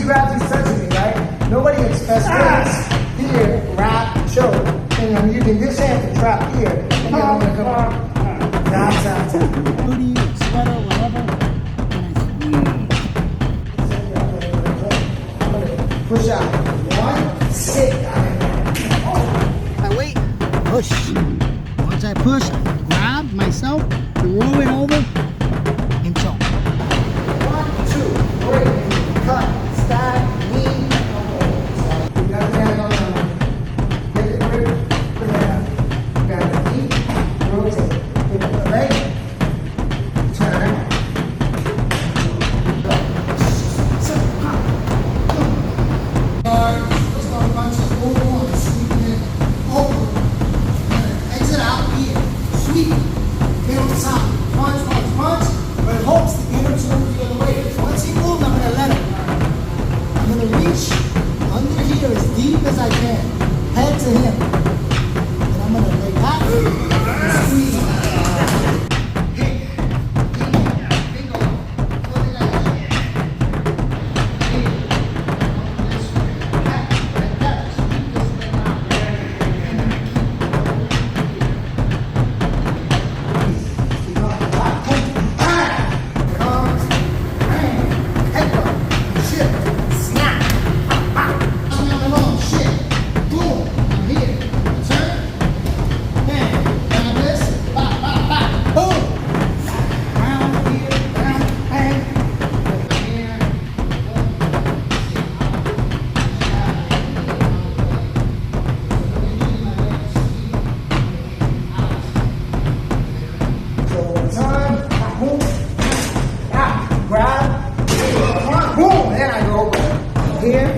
grabs, he's touching me, right? Nobody expects this. Here, wrap, choke. And I'm using this hand to trap here. And then I'm gonna come out. Tap, tap, tap. Hoodie, sweater, whatever. I'm gonna push out. 1, sit. I wait, push. Once I push, I grab myself, throw it over, and choke. 1, 2, 3, cut, stack, knee, elbow. You got the hand on the get the grip, put it down. You got the knee, rotate. Put the leg, turn. Let's go punches over on, sweep it over. Exit out here, sweep, get on top, punch, punch, punch. But it hopes to get him to move the other way. Once he moves, I'm gonna let him. I'm gonna reach under here as deep as I can, head to him. And I'm gonna lay back and squeeze. Hit. Bingo. Foot it out. Here. This way. Back. Like that. Sweep this leg out. Here,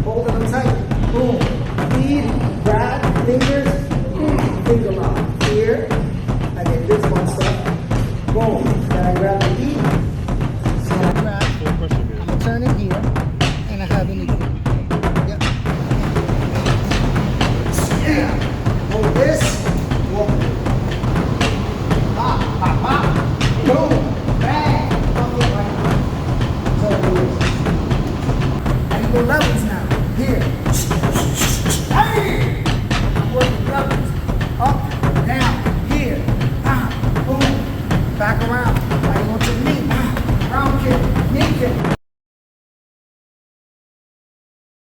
hold them tight, boom, feed, grab, fingers, finger lock. Here, I get this one stuff, boom, then I grab the feet, So I grab, I'm gonna turn it here, and I have it in here. Yep. yeah, hold this, walk, pop, pop, pop, boom, bang, double right, double this. The levels now. Here. Hey! Work the levels. Up, down, here, boom, back around.